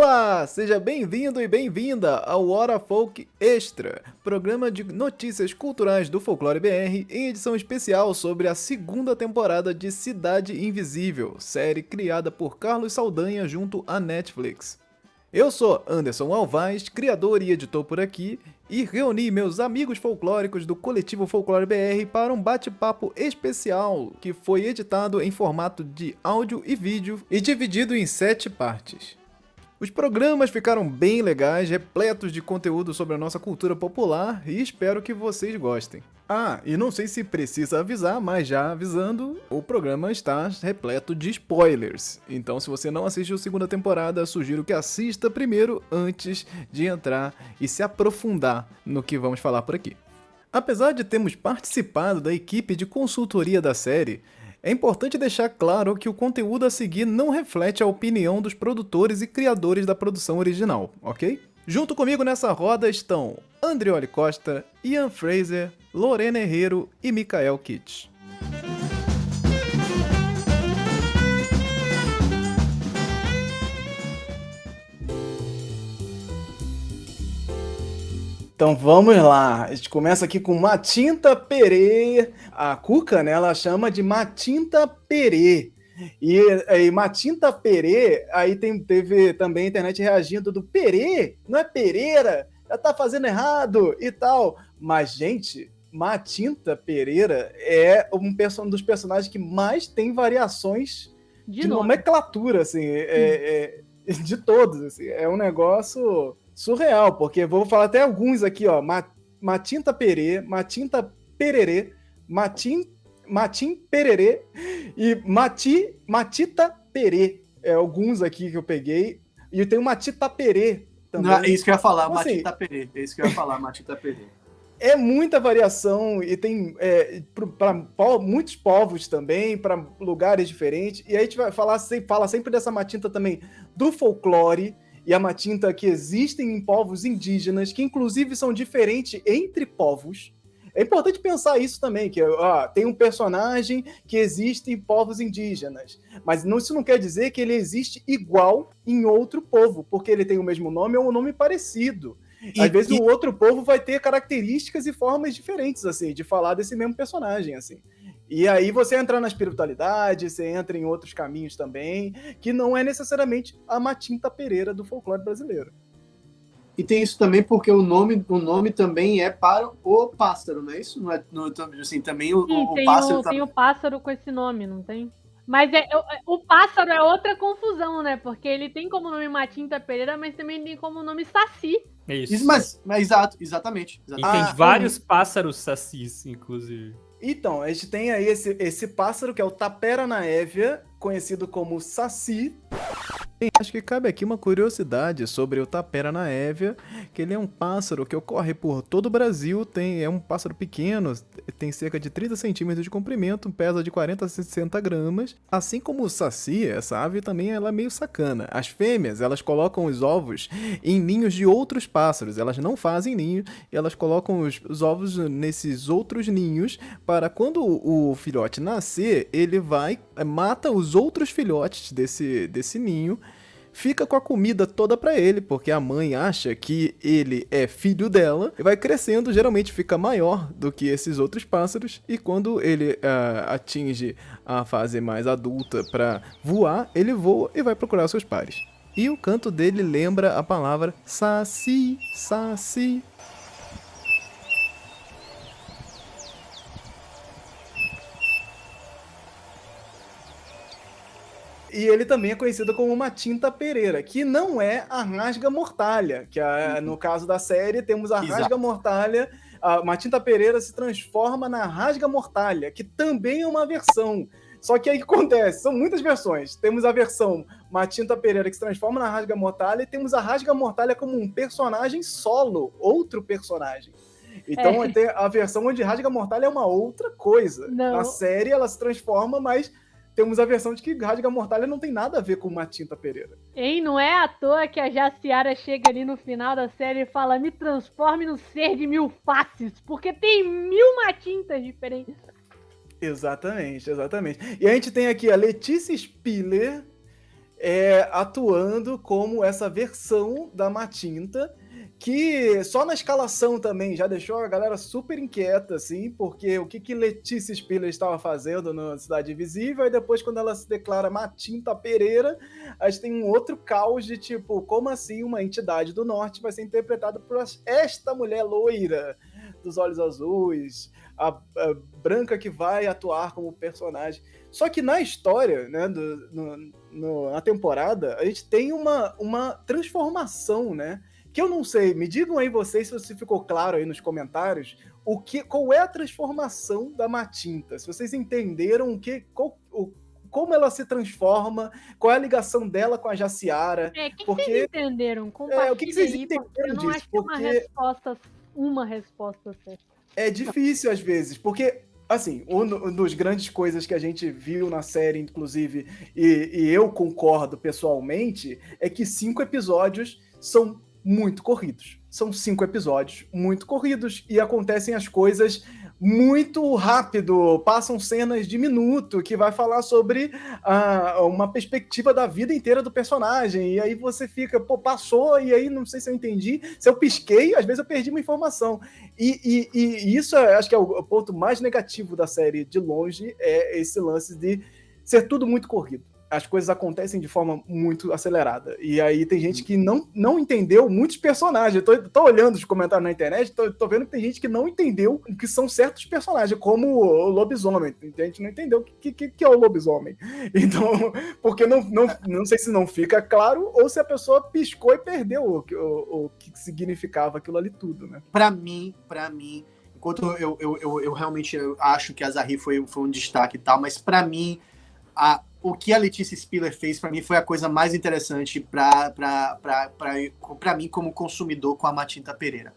Olá, seja bem-vindo e bem-vinda ao Hora Folk Extra, programa de notícias culturais do Folclore BR em edição especial sobre a segunda temporada de Cidade Invisível, série criada por Carlos Saldanha junto à Netflix. Eu sou Anderson Alvaz, criador e editor por aqui, e reuni meus amigos folclóricos do Coletivo Folclore BR para um bate-papo especial que foi editado em formato de áudio e vídeo e dividido em 7 partes. Os programas ficaram bem legais, repletos de conteúdo sobre a nossa cultura popular e espero que vocês gostem. Ah, e não sei se precisa avisar, mas já avisando, o programa está repleto de spoilers. Então, se você não assistiu a segunda temporada, sugiro que assista primeiro antes de entrar e se aprofundar no que vamos falar por aqui. Apesar de termos participado da equipe de consultoria da série, é importante deixar claro que o conteúdo a seguir não reflete a opinião dos produtores e criadores da produção original, ok? Junto comigo nessa roda estão Andrioli Costa, Ian Fraser, Lorena Herrero e Mikael Kitsch. Então vamos lá, a gente começa aqui com Matinta Perê. A Cuca, né, ela chama de Matinta Perê. E Matinta Perê, aí teve também a internet reagindo do Perê, não é Pereira, já tá fazendo errado e tal. Mas, gente, Matinta Pereira é um dos personagens que mais tem variações de nomenclatura, assim, de todos, assim. É um negócio surreal, porque vou falar até alguns aqui, ó. Matinta Perê, Matinta Pererê, Matim Pererê e Matita Perê. É alguns aqui que eu peguei. E tem o Matita Perê também. Não, é isso que eu ia falar, então, assim, Matita Perê. É isso que eu ia falar, Matita Perê. É muita variação e tem para muitos povos também, para lugares diferentes. E aí a gente vai fala sempre dessa Matinta também do folclore, e a Matinta que existem em povos indígenas, que inclusive são diferentes entre povos. É importante pensar isso também, que tem um personagem que existe em povos indígenas, mas isso não quer dizer que ele existe igual em outro povo, porque ele tem o mesmo nome ou um nome parecido. Às vezes o outro povo vai ter características e formas diferentes, assim, de falar desse mesmo personagem, assim. E aí você entra na espiritualidade, você entra em outros caminhos também, que não é necessariamente a Matinta Pereira do folclore brasileiro. E tem isso também porque o nome também é para o pássaro, não é isso? Não é, assim, também Sim, o pássaro... Tem o pássaro com esse nome, não tem? Mas o pássaro é outra confusão, né? Porque ele tem como nome Matinta Pereira, mas também tem como nome Saci. Isso, mas exatamente. E tem vários pássaros sacis, inclusive. Então, a gente tem aí esse pássaro que é o Tapera naevia, conhecido como Saci. Acho que cabe aqui uma curiosidade sobre o Tapera naevia, que ele é um pássaro que ocorre por todo o Brasil, é um pássaro pequeno, tem cerca de 30 centímetros de comprimento, pesa de 40 a 60 gramas. Assim como o Saci, essa ave também ela é meio sacana. As fêmeas, elas colocam os ovos em ninhos de outros pássaros, elas não fazem ninho, elas colocam os ovos nesses outros ninhos, para quando o filhote nascer, ele mata os outros filhotes desse ninho, fica com a comida toda pra ele, porque a mãe acha que ele é filho dela, e vai crescendo, geralmente fica maior do que esses outros pássaros, e quando ele atinge a fase mais adulta pra voar, ele voa e vai procurar seus pares. E o canto dele lembra a palavra saci, saci. E ele também é conhecido como Matinta Pereira, que não é a rasga-mortalha, que no caso da série temos a rasga-mortalha. A Matinta Pereira se transforma na rasga-mortalha, que também é uma versão. Só que aí o que acontece? São muitas versões. Temos a versão Matinta Pereira que se transforma na rasga-mortalha, e temos a rasga-mortalha como um personagem solo, outro personagem. Então tem a versão onde rasga-mortalha é uma outra coisa. Não. Na série ela se transforma, mas temos a versão de que rasga-mortalha não tem nada a ver com Matinta Pereira. Hein, não é à toa que a Jaciara chega ali no final da série e fala: me transforme no ser de 1000 faces, porque tem 1000 Matintas diferentes. Exatamente. E a gente tem aqui a Letícia Spiller, atuando como essa versão da Matinta, que só na escalação também já deixou a galera super inquieta, assim, porque o que Letícia Spiller estava fazendo na Cidade Invisível, e depois quando ela se declara Matinta Pereira, a gente tem um outro caos de tipo, como assim uma entidade do norte vai ser interpretada por esta mulher loira, dos olhos azuis, a branca que vai atuar como personagem. Só que na história, né, na temporada, a gente tem uma transformação, né? Que eu não sei, me digam aí vocês se ficou claro aí nos comentários qual é a transformação da Matinta. Se vocês entenderam como ela se transforma, qual é a ligação dela com a Jaciara. Que vocês entenderam? Compartilha o que vocês aí, entenderam porque eu não disso? acho que é uma resposta certa. É difícil às vezes, porque, assim, uma das grandes coisas que a gente viu na série, inclusive, e eu concordo pessoalmente, é que 5 episódios são muito corridos. São 5 episódios muito corridos e acontecem as coisas muito rápido, passam cenas de minuto que vai falar sobre uma perspectiva da vida inteira do personagem, e aí você fica, passou, e aí não sei se eu entendi, se eu pisquei, às vezes eu perdi uma informação. E isso acho que é o ponto mais negativo da série, de longe, é esse lance de ser tudo muito corrido. As coisas acontecem de forma muito acelerada. E aí tem gente que não entendeu muitos personagens. Eu tô olhando os comentários na internet, tô vendo que tem gente que não entendeu o que são certos personagens, como o lobisomem. A gente não entendeu o que é o lobisomem. Então, porque não sei se não fica claro ou se a pessoa piscou e perdeu o que significava aquilo ali tudo, né? Pra mim, enquanto eu realmente acho que a Zahri foi um destaque e tal, mas pra mim, o que a Letícia Spiller fez, para mim, foi a coisa mais interessante para mim como consumidor com a Matinta Pereira.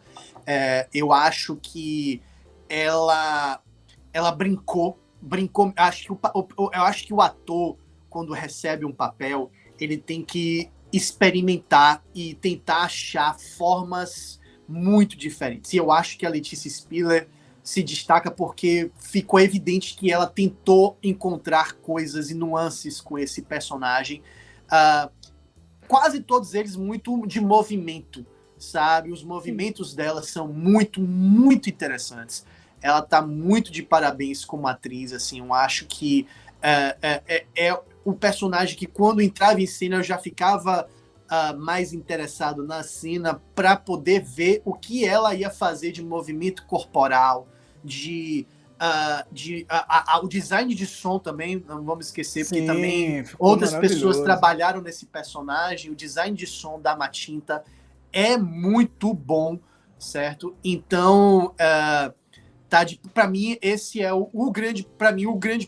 Eu acho que ela brincou. Eu acho que o ator, quando recebe um papel, ele tem que experimentar e tentar achar formas muito diferentes. E eu acho que a Letícia Spiller se destaca porque ficou evidente que ela tentou encontrar coisas e nuances com esse personagem. Quase todos eles muito de movimento, sabe? Os movimentos dela são muito, muito interessantes. Ela tá muito de parabéns como atriz, assim. Eu acho que é o personagem que, quando entrava em cena, eu já ficava mais interessado na cena para poder ver o que ela ia fazer de movimento corporal, o design de som também, não vamos esquecer, porque também outras pessoas trabalharam nesse personagem. O design de som da Matinta é muito bom, certo? Então, para mim, esse é o grande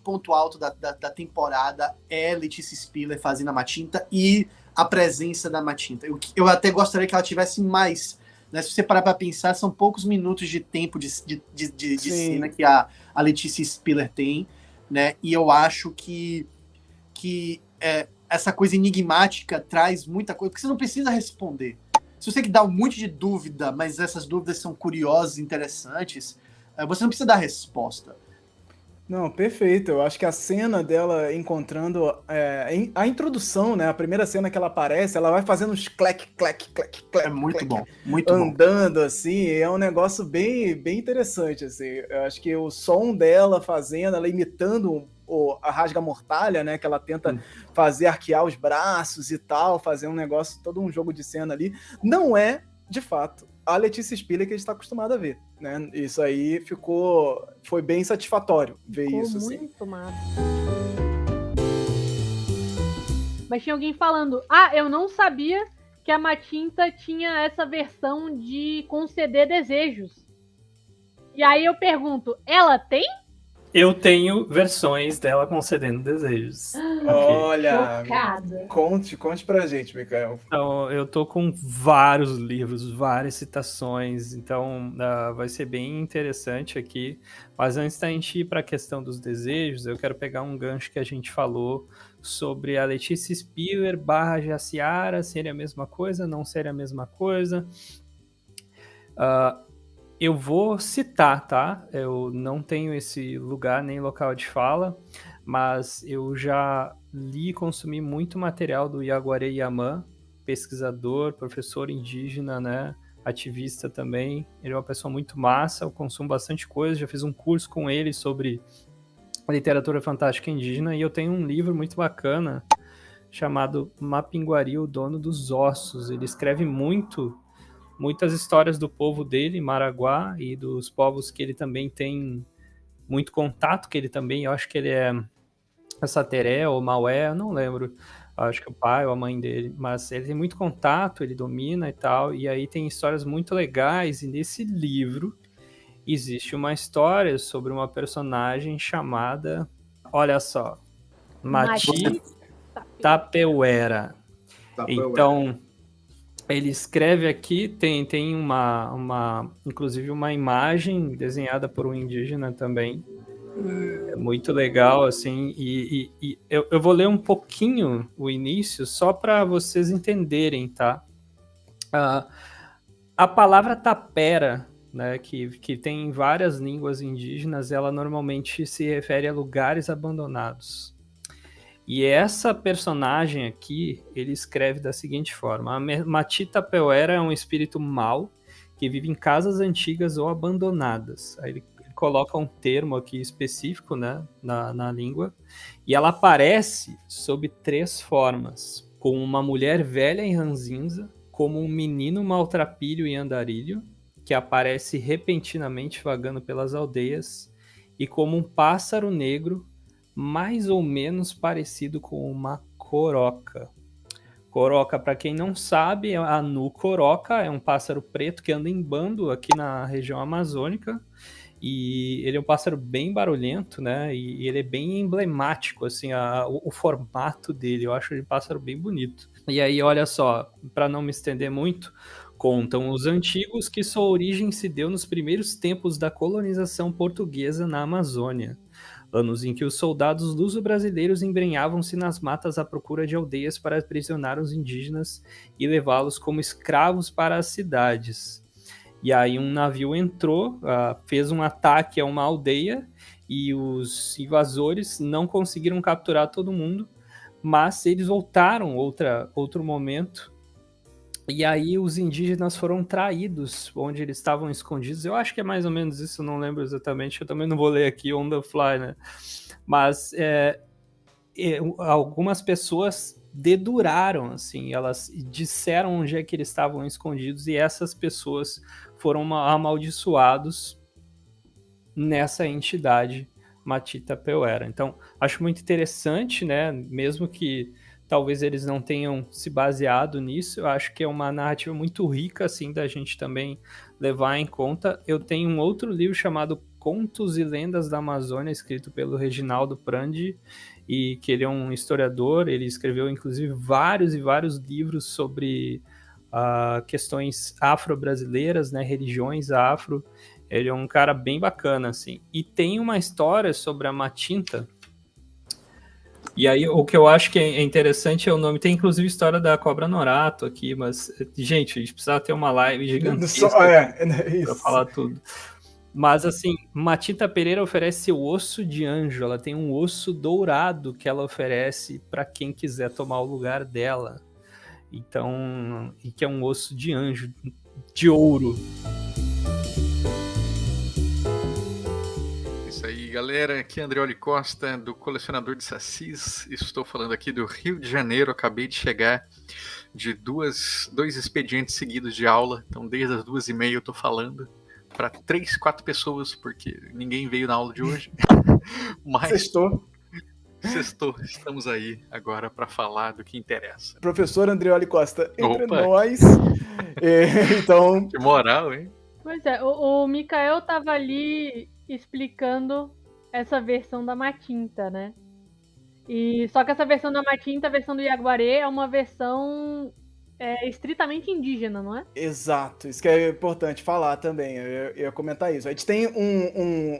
ponto alto da temporada é Letícia Spiller fazendo a Matinta e a presença da Matinta. Eu até gostaria que ela tivesse mais. Né? Se você parar para pensar, são poucos minutos de tempo de cena que a Letícia Spiller tem, né? E eu acho que essa coisa enigmática traz muita coisa, porque você não precisa responder. Se você que dá um monte de dúvida, mas essas dúvidas são curiosas, interessantes, você não precisa dar resposta. Não, perfeito. Eu acho que a cena dela encontrando a introdução, né? A primeira cena que ela aparece, ela vai fazendo uns clec. É muito bom, muito andando, assim, é um negócio bem, bem interessante, assim. Eu acho que o som dela fazendo, ela imitando a rasga-mortalha, né? Que ela tenta fazer arquear os braços e tal, fazer um negócio, todo um jogo de cena ali. Não é, de fato, a Letícia Spiller que a gente está acostumado a ver, né? Isso aí foi bem satisfatório ver isso, assim. Muito massa. Mas tinha alguém falando, eu não sabia que a Matinta tinha essa versão de conceder desejos. E aí eu pergunto, ela tem? Eu tenho versões dela concedendo desejos. Olha, chocada. Conte pra gente, Mikael. Então, eu tô com vários livros, várias citações, então vai ser bem interessante aqui. Mas antes da gente ir para a questão dos desejos, eu quero pegar um gancho que a gente falou sobre a Letícia Spiller / Jaciara, seria a mesma coisa, não seria a mesma coisa. Eu vou citar, tá? Eu não tenho esse lugar nem local de fala, mas eu já li e consumi muito material do Yaguaré Yaman, pesquisador, professor indígena, né? Ativista também. Ele é uma pessoa muito massa, eu consumo bastante coisa, já fiz um curso com ele sobre literatura fantástica indígena, e eu tenho um livro muito bacana chamado Mapinguari, o Dono dos Ossos. Ele escreve muitas histórias do povo dele, Maraguá, e dos povos que ele também tem muito contato, que ele também, eu acho que ele é Sateré ou Maué, eu não lembro, acho que o pai ou a mãe dele, mas ele tem muito contato, ele domina e tal, e aí tem histórias muito legais, e nesse livro existe uma história sobre uma personagem chamada, olha só, Mati Tapeuera. Então, ele escreve aqui, tem inclusive uma imagem desenhada por um indígena também. É muito legal, assim, e eu vou ler um pouquinho o início só para vocês entenderem, tá? A palavra tapera, né, que tem em várias línguas indígenas, ela normalmente se refere a lugares abandonados. E essa personagem aqui, ele escreve da seguinte forma: a Mati Tapeuera é um espírito mau que vive em casas antigas ou abandonadas. Aí ele coloca um termo aqui específico, né, na língua, e ela aparece sob 3 formas: como uma mulher velha e ranzinza, como um menino maltrapilho e andarilho, que aparece repentinamente vagando pelas aldeias, e como um pássaro negro mais ou menos parecido com uma coroca. Coroca, para quem não sabe, a nu-coroca é um pássaro preto que anda em bando aqui na região amazônica, e ele é um pássaro bem barulhento, né? E ele é bem emblemático, assim, o formato dele. Eu acho ele um pássaro bem bonito. E aí, olha só, para não me estender muito, contam os antigos que sua origem se deu nos primeiros tempos da colonização portuguesa na Amazônia. Anos em que os soldados luso-brasileiros embrenhavam-se nas matas à procura de aldeias para aprisionar os indígenas e levá-los como escravos para as cidades. E aí um navio entrou, fez um ataque a uma aldeia, e os invasores não conseguiram capturar todo mundo, mas eles voltaram outro momento, e aí os indígenas foram traídos onde eles estavam escondidos. Eu acho que é mais ou menos isso, não lembro exatamente, eu também não vou ler aqui on the fly, né? Mas algumas pessoas deduraram, assim, elas disseram onde é que eles estavam escondidos, e essas pessoas foram amaldiçoados nessa entidade Mati Tapeuera. Então, acho muito interessante, né? Mesmo que talvez eles não tenham se baseado nisso, eu acho que é uma narrativa muito rica, assim, da gente também levar em conta. Eu tenho um outro livro chamado Contos e Lendas da Amazônia, escrito pelo Reginaldo Prandi, e que ele é um historiador. Ele escreveu, inclusive, vários e vários livros sobre questões afro-brasileiras, né, religiões afro. Ele é um cara bem bacana, assim. E tem uma história sobre a Matinta. E aí, o que eu acho que é interessante é o nome. Tem, inclusive, história da Cobra Norato aqui, mas, gente, a gente precisa ter uma live gigantesca para falar tudo. Mas, assim, Matita Pereira oferece o osso de anjo. Ela tem um osso dourado que ela oferece para quem quiser tomar o lugar dela. Então, e que é um osso de anjo, de ouro. Isso aí, galera. Aqui é Andreoli Costa, do Colecionador de Sacis. Estou falando aqui do Rio de Janeiro. Acabei de chegar de dois expedientes seguidos de aula. Então, desde as 2h30 eu estou falando para 3, 4 pessoas, porque ninguém veio na aula de hoje. Mas Sextou. Estamos aí agora para falar do que interessa. Professor Andreoli Costa, entre nós. Então... Que moral, hein? Pois é, o Mikael tava ali explicando essa versão da Matinta, né? E só que essa versão da Matinta, a versão do Yaguaré, é uma versão estritamente indígena, não é? Exato, isso que é importante falar também, eu ia comentar isso. A gente tem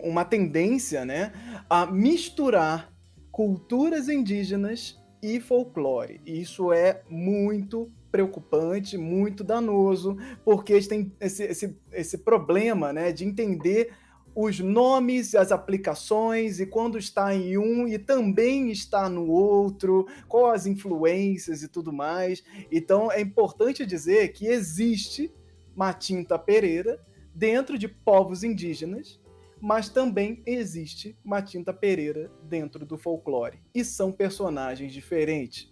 uma tendência, né, a misturar culturas indígenas e folclore. E isso é muito preocupante, muito danoso, porque a gente tem esse problema, né, de entender os nomes, as aplicações, e quando está em um e também está no outro, qual as influências e tudo mais. Então é importante dizer que existe Matinta Pereira dentro de povos indígenas, mas também existe Matinta Pereira dentro do folclore. E são personagens diferentes,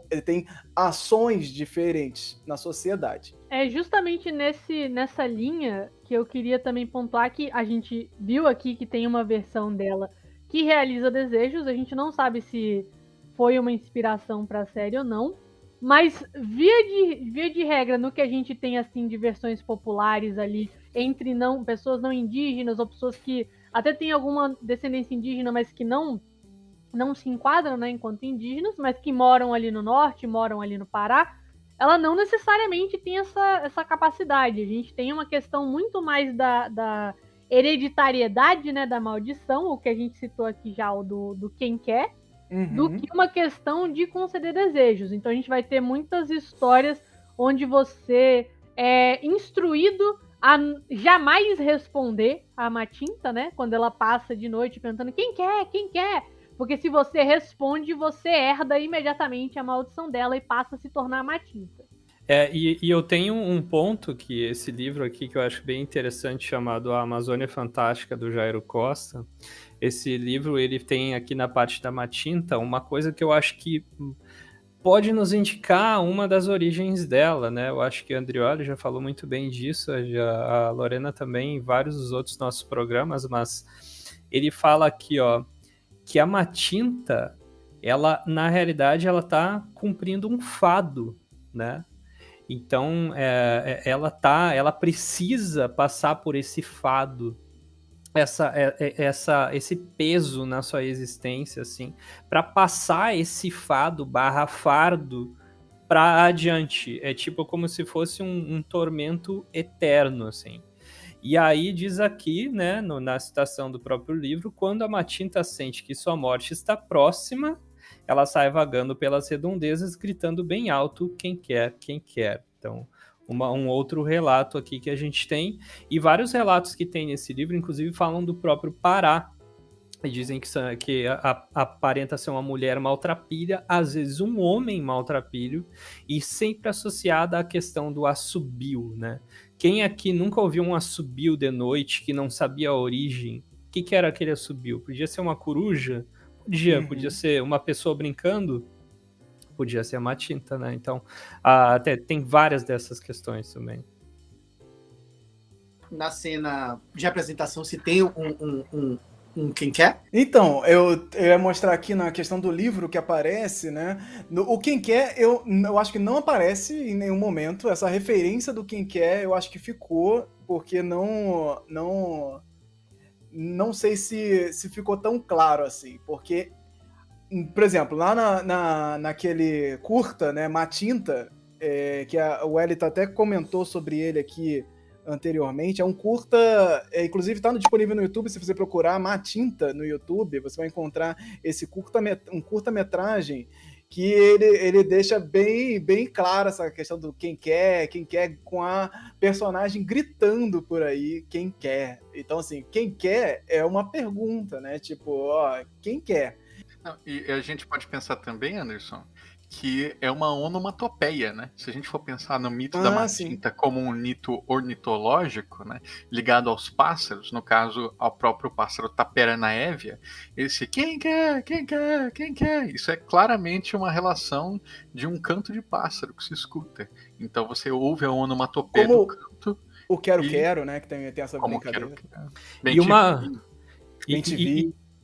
e têm ações diferentes na sociedade. É justamente nessa linha que eu queria também pontuar que a gente viu aqui que tem uma versão dela que realiza desejos. A gente não sabe se foi uma inspiração para a série ou não, mas via de regra, no que a gente tem assim de versões populares ali entre pessoas não indígenas ou pessoas que até têm alguma descendência indígena, mas que não se enquadram, né, enquanto indígenas, mas que moram ali no norte, moram ali no Pará, ela não necessariamente tem essa capacidade. A gente tem uma questão muito mais da hereditariedade, né, da maldição, o que a gente citou aqui já, o do quem quer, do que uma questão de conceder desejos. Então a gente vai ter muitas histórias onde você é instruído a jamais responder a Matinta, né, quando ela passa de noite perguntando quem quer, quem quer? Porque se você responde, você herda imediatamente a maldição dela e passa a se tornar Matinta. E eu tenho um ponto que esse livro aqui que eu acho bem interessante, chamado A Amazônia Fantástica, do Jairo Costa. Esse livro, ele tem aqui na parte da Matinta uma coisa que eu acho que pode nos indicar uma das origens dela, né? Eu acho que a Andrioli já falou muito bem disso, a Lorena também, em vários dos outros nossos programas, mas ele fala aqui, ó, que a Matinta, ela, na realidade, ela tá cumprindo um fado, né? Então, ela precisa passar por esse fado, esse peso na sua existência, assim, para passar esse fado / fardo para adiante. É tipo como se fosse um tormento eterno, assim. E aí diz aqui, né, na citação do próprio livro, quando a Matinta sente que sua morte está próxima, ela sai vagando pelas redondezas, gritando bem alto, quem quer, quem quer. Então, um outro relato aqui que a gente tem, e vários relatos que tem nesse livro, inclusive falam do próprio Pará, e dizem que aparenta ser uma mulher maltrapilha, às vezes um homem maltrapilho, e sempre associada à questão do assobio, né? Quem aqui nunca ouviu um assobio de noite que não sabia a origem? O que era aquele assobio? Podia ser uma coruja? Podia ser uma pessoa brincando? Podia ser a Matinta, né? Então, até tem várias dessas questões também. Na cena de apresentação, se tem quem quer? Então, eu ia mostrar aqui na questão do livro que aparece, né? O quem quer, eu acho que não aparece em nenhum momento. Essa referência do quem quer, eu acho que ficou, porque não sei se ficou tão claro assim. Porque, por exemplo, lá naquele curta, né, Matinta, que o Elita até comentou sobre ele aqui anteriormente, é um curta, inclusive está disponível no YouTube. Se você procurar Matinta no YouTube, você vai encontrar um curta-metragem que ele deixa bem clara essa questão do quem quer, com a personagem gritando por aí, quem quer. Então, assim, quem quer é uma pergunta, né? Tipo, ó, quem quer? Não, e a gente pode pensar também, Anderson, que é uma onomatopeia, né? Se a gente for pensar no mito da Matinta como um mito ornitológico, né, ligado aos pássaros, no caso ao próprio pássaro Taperanaévia, esse quem quer, quem quer, quem quer, isso é claramente uma relação de um canto de pássaro que se escuta. Então você ouve a onomatopeia do canto. O quero, né? Que tem essa brincadeira.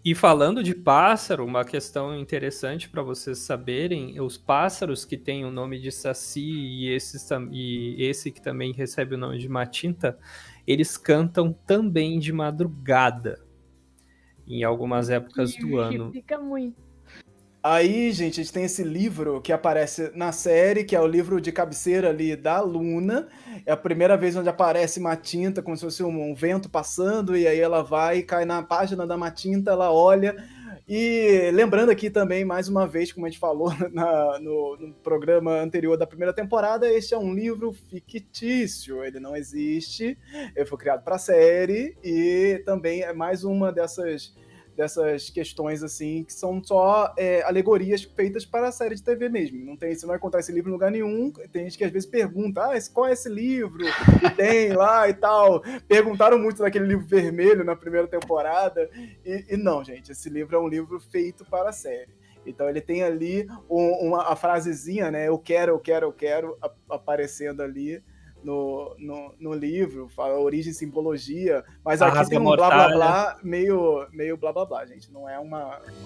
E falando de pássaro, uma questão interessante para vocês saberem, os pássaros que têm o nome de Saci e esse que também recebe o nome de Matinta, eles cantam também de madrugada, em algumas épocas do ano. Fica muito. Aí, gente, a gente tem esse livro que aparece na série, que é o livro de cabeceira ali da Luna. É a primeira vez onde aparece Matinta, como se fosse um vento passando, e aí ela vai e cai na página da Matinta, ela olha, E lembrando aqui também, mais uma vez, como a gente falou no programa anterior da primeira temporada, este é um livro fictício, ele não existe, ele foi criado para a série e também é mais uma dessas questões assim que são só alegorias feitas para a série de TV mesmo. Você não vai encontrar esse livro em lugar nenhum. Tem gente que às vezes pergunta, qual é esse livro? E tem lá e tal. Perguntaram muito daquele livro vermelho na primeira temporada. E não, gente, esse livro é um livro feito para a série. Então ele tem ali a frasezinha, né? Eu quero, aparecendo ali no livro, fala origem e simbologia, mas aqui tem um blá blá blá, meio blá blá blá, gente. Não é uma coisa.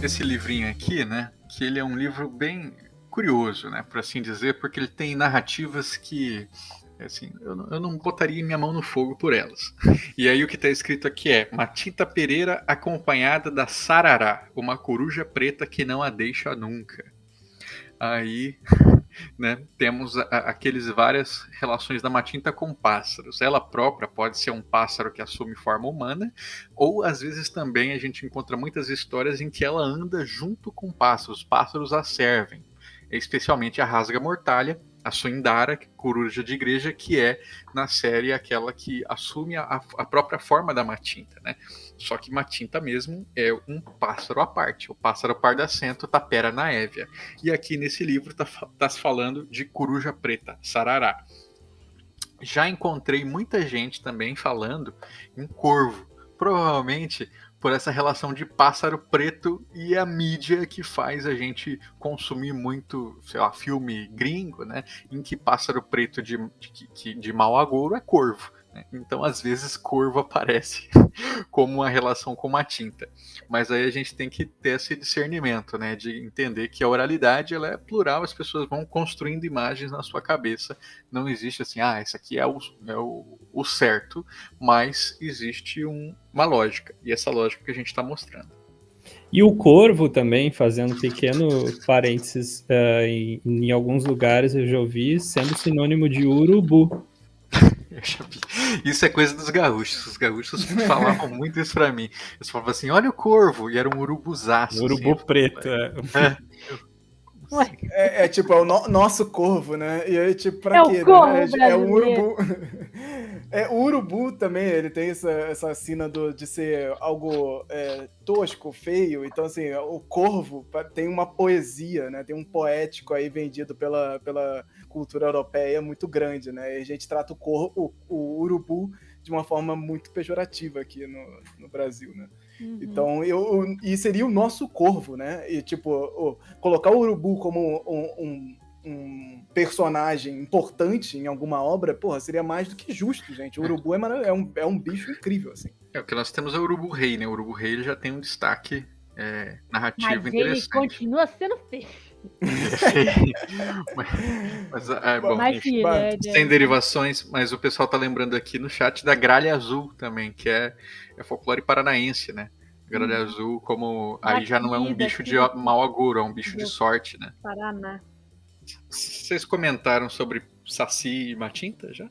Esse livrinho aqui, né? Que ele é um livro bem curioso, né? Por assim dizer, porque ele tem narrativas que, assim, eu não botaria minha mão no fogo por elas. E aí o que está escrito aqui é: Matinta Pereira acompanhada da Sarará, uma coruja preta que não a deixa nunca. Aí, né, temos aqueles várias relações da Matinta com pássaros. Ela própria pode ser um pássaro que assume forma humana, ou às vezes também a gente encontra muitas histórias em que ela anda junto com pássaros, os pássaros a servem, especialmente a rasga-mortalha, a Suindara, coruja de igreja, que é na série aquela que assume a própria forma da Matinta, né? Só que Matinta mesmo é um pássaro à parte, o pássaro pardacento Tapera naévia. E aqui nesse livro tá se falando de coruja preta, Sarará. Já encontrei muita gente também falando em corvo, provavelmente por essa relação de pássaro preto e a mídia que faz a gente consumir muito, sei lá, filme gringo, né, em que pássaro preto de mau agouro é corvo. Então, às vezes, corvo aparece como uma relação com Matinta. Mas aí a gente tem que ter esse discernimento, né, de entender que a oralidade ela é plural, as pessoas vão construindo imagens na sua cabeça. Não existe assim, esse aqui é o certo, mas existe uma lógica. E essa lógica que a gente está mostrando. E o corvo também, fazendo pequeno parênteses, em alguns lugares eu já ouvi sendo sinônimo de urubu. Isso é coisa dos gaúchos. Os gaúchos falavam muito isso pra mim. Eles falavam assim, olha o corvo, e era um urubuzaço. Urubu assim, preto, É tipo, é o nosso corvo, né? E aí, tipo, pra quê? O corvo É um urubu. O urubu também, ele tem essa sina de ser algo tosco, feio. Então, assim, o corvo tem uma poesia, né? Tem um poético aí vendido pela cultura europeia muito grande, né? E a gente trata o urubu de uma forma muito pejorativa aqui no Brasil, né? Uhum. Então, e seria o nosso corvo, né? E, tipo, colocar o urubu como um personagem importante em alguma obra, porra, seria mais do que justo, gente. O urubu é um bicho incrível, assim. O que nós temos é o urubu rei, né? O urubu rei ele já tem um destaque narrativo mas interessante. Ele continua sendo feio. Sem derivações, mas o pessoal tá lembrando aqui no chat da gralha azul também, que é folclore paranaense, né? Gralha azul, como aí já não é um bicho de mau agouro, é um bicho de sorte, né? Paraná. Vocês comentaram sobre Saci e Matinta já?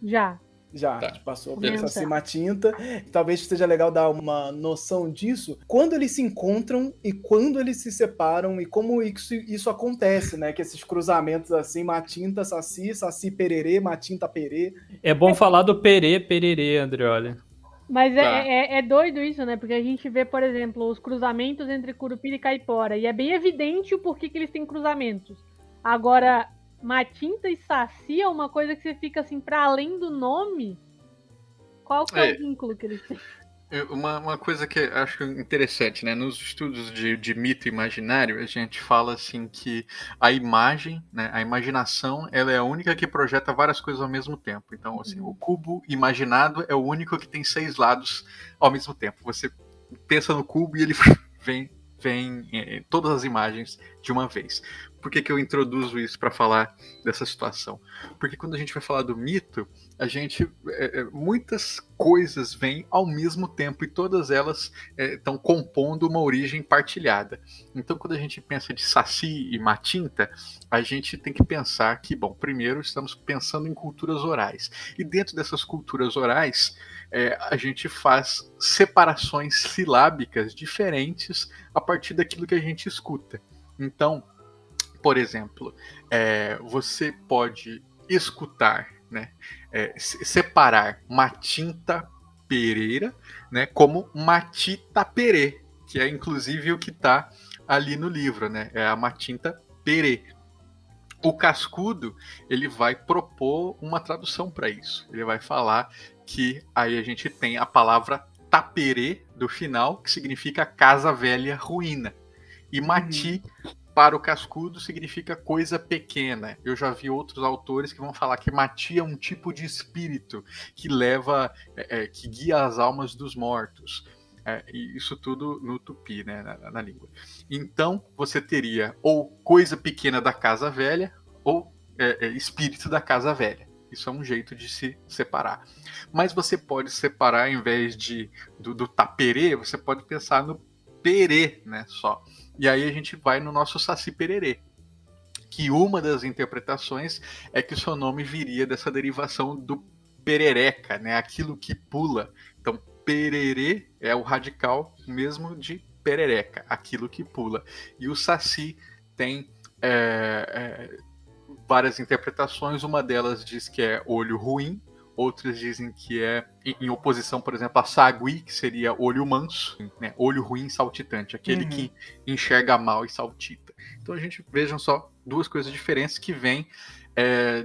Já, tá. Passou por Saci Matinta. Talvez seja legal dar uma noção disso. Quando eles se encontram e quando eles se separam e como isso acontece, né? Que esses cruzamentos assim, Matinta, Saci, Pererê, Matinta, Perê. É bom falar do Pererê, André, olha. Mas é doido isso, né? Porque a gente vê, por exemplo, os cruzamentos entre Curupira e Caipora. E é bem evidente o porquê que eles têm cruzamentos. Agora, Matinta e Saci é uma coisa que você fica assim, para além do nome. Qual que é o vínculo que eles têm? Uma coisa que eu acho interessante, né? Nos estudos de mito imaginário, a gente fala assim que a imagem, né, a imaginação, ela é a única que projeta várias coisas ao mesmo tempo. Então, assim, o cubo imaginado é o único que tem 6 lados ao mesmo tempo. Você pensa no cubo e ele vem todas as imagens de uma vez. Por que eu introduzo isso para falar dessa situação? Porque quando a gente vai falar do mito, a gente muitas coisas vêm ao mesmo tempo e todas elas estão compondo uma origem partilhada. Então, quando a gente pensa de Saci e Matinta, a gente tem que pensar que, bom, primeiro estamos pensando em culturas orais. E dentro dessas culturas orais, a gente faz separações silábicas diferentes a partir daquilo que a gente escuta. Então, por exemplo, você pode escutar, né, separar Matinta Pereira, né, como Matita Perê, que é inclusive o que está ali no livro, né, é a Matinta Perê. O Cascudo, ele vai propor uma tradução para isso. Ele vai falar que aí a gente tem a palavra taperê do final, que significa casa velha ruína. E mati, para o Cascudo, significa coisa pequena. Eu já vi outros autores que vão falar que mati é um tipo de espírito que leva, que guia as almas dos mortos. E isso tudo no tupi, né, na língua. Então, você teria ou coisa pequena da casa velha, ou espírito da casa velha. Isso é um jeito de se separar. Mas você pode separar, ao invés do taperê, você pode pensar no perê, né, só. E aí a gente vai no nosso Saci Pererê, que uma das interpretações é que o seu nome viria dessa derivação do perereca, né, aquilo que pula. Então, pererê é o radical mesmo de perereca, aquilo que pula. E o Saci tem várias interpretações. Uma delas diz que é olho ruim, outras dizem que é em oposição, por exemplo, a sagui, que seria olho manso, né? Olho ruim saltitante, aquele que enxerga mal e saltita. Então a gente, vejam só, duas coisas diferentes que vêm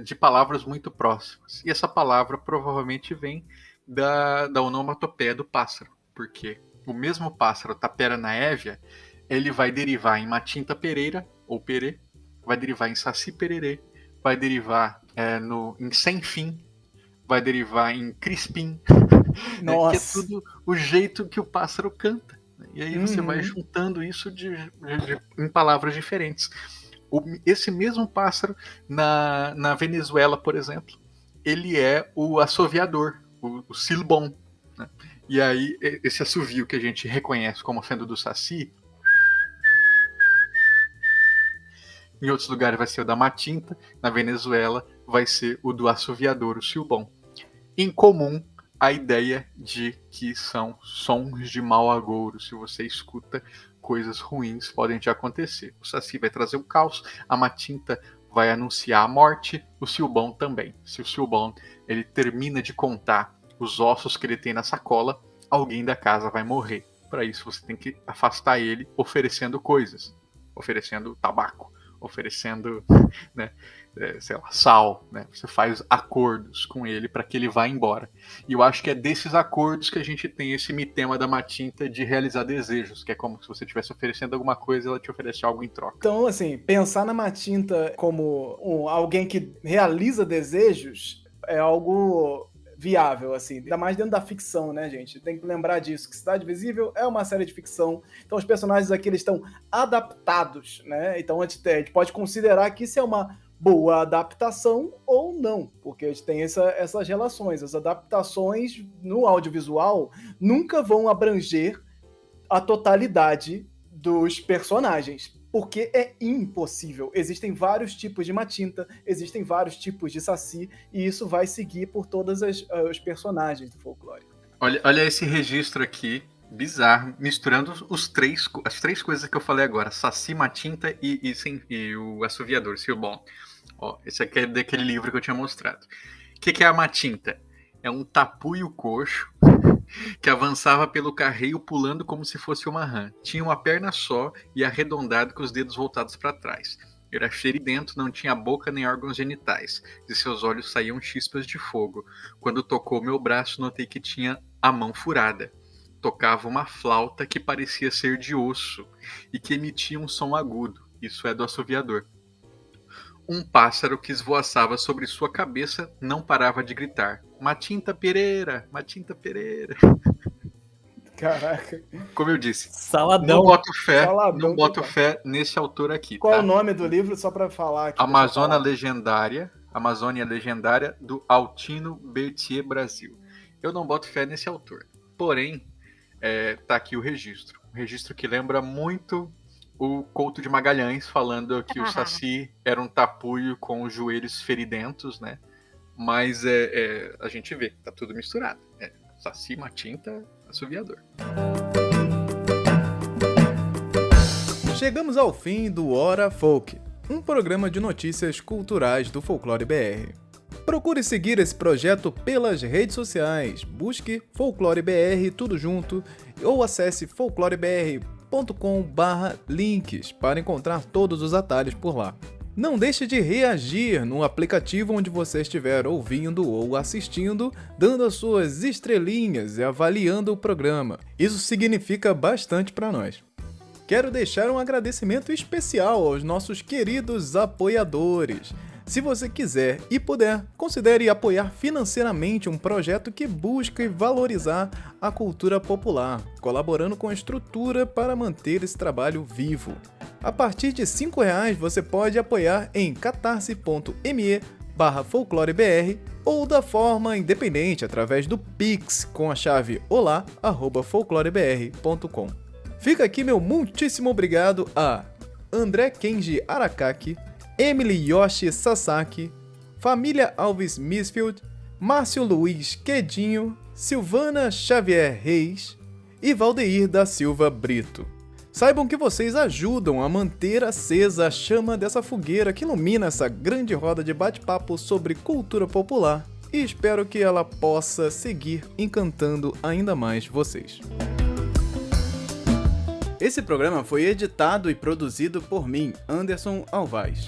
de palavras muito próximas. E essa palavra provavelmente vem da onomatopeia do pássaro, porque o mesmo pássaro, Tapera naévia, ele vai derivar em Matinta Pereira, ou Perê, vai derivar em Saci Pererê, vai derivar em Sem Fim, vai derivar em Crispim, Nossa. que é tudo o jeito que o pássaro canta. E aí você vai juntando isso em palavras diferentes. Esse mesmo pássaro, na Venezuela, por exemplo, ele é o assoviador, o silbom. Né? E aí, esse assovio que a gente reconhece como sendo do Saci, em outros lugares vai ser o da Matinta, na Venezuela vai ser o do assoviador, o silbom. Em comum, a ideia de que são sons de mau agouro. Se você escuta, coisas ruins podem te acontecer. O Saci vai trazer o caos, a Matinta vai anunciar a morte, o silbom também. Se o silbom ele termina de contar os ossos que ele tem na sacola, alguém da casa vai morrer. Para isso você tem que afastar ele oferecendo coisas, oferecendo tabaco, oferecendo, né, sei lá, sal, né? Você faz acordos com ele para que ele vá embora. E eu acho que é desses acordos que a gente tem esse mitema da Matinta de realizar desejos, que é como se você estivesse oferecendo alguma coisa e ela te oferece algo em troca. Então, assim, pensar na Matinta como alguém que realiza desejos é algo viável, assim, ainda mais dentro da ficção, né, gente? Tem que lembrar disso, que Cidade Invisível é uma série de ficção, então os personagens aqui eles estão adaptados, né? Então a gente pode considerar que isso é uma boa adaptação ou não, porque a gente tem essas relações. As adaptações no audiovisual nunca vão abranger a totalidade dos personagens, porque é impossível. Existem vários tipos de Matinta, existem vários tipos de Saci, e isso vai seguir por todos os personagens do folclore. Olha esse registro aqui, bizarro, misturando as três coisas que eu falei agora, Saci, Matinta e o assoviador, Silbom. Ó, esse aqui é daquele livro que eu tinha mostrado. O que é a Matinta? É um tapuio coxo que avançava pelo carreio pulando como se fosse uma rã. Tinha uma perna só e arredondado com os dedos voltados para trás. Era feridento, não tinha boca nem órgãos genitais. De seus olhos saíam chispas de fogo. Quando tocou meu braço, notei que tinha a mão furada. Tocava uma flauta que parecia ser de osso e que emitia um som agudo. Isso é do assoviador. Um pássaro que esvoaçava sobre sua cabeça não parava de gritar: Matinta Pereira! Matinta Pereira! Caraca. Como eu disse, Saladão. Não boto fé nesse autor aqui. Qual tá? é o nome do livro, só para falar aqui? Amazônia Legendária, do Altino Berthier Brasil. Eu não boto fé nesse autor. Porém, tá aqui o registro. Um registro que lembra muito o Couto de Magalhães, falando que o Saci era um tapuio com os joelhos feridentos, né? Mas a gente vê, tá tudo misturado. Saci, Matinta, assoviador. Chegamos ao fim do Hora Folk, um programa de notícias culturais do Folclore BR. Procure seguir esse projeto pelas redes sociais, busque Folclore BR tudo junto ou acesse folclorebr.com/links para encontrar todos os atalhos por lá. Não deixe de reagir no aplicativo onde você estiver ouvindo ou assistindo, dando as suas estrelinhas e avaliando o programa. Isso significa bastante para nós. Quero deixar um agradecimento especial aos nossos queridos apoiadores. Se você quiser e puder, considere apoiar financeiramente um projeto que busca valorizar a cultura popular, colaborando com a estrutura para manter esse trabalho vivo. A partir de R$ 5,00 você pode apoiar em catarse.me/folclorebr ou da forma independente através do Pix com a chave olá@folclorebr.com. Fica aqui meu muitíssimo obrigado a André Kenji Arakaki, Emily Yoshi Sasaki, Família Alves Misfield, Márcio Luiz Quedinho, Silvana Xavier Reis e Valdeir da Silva Brito. Saibam que vocês ajudam a manter acesa a chama dessa fogueira que ilumina essa grande roda de bate-papo sobre cultura popular e espero que ela possa seguir encantando ainda mais vocês. Esse programa foi editado e produzido por mim, Anderson Alvaz.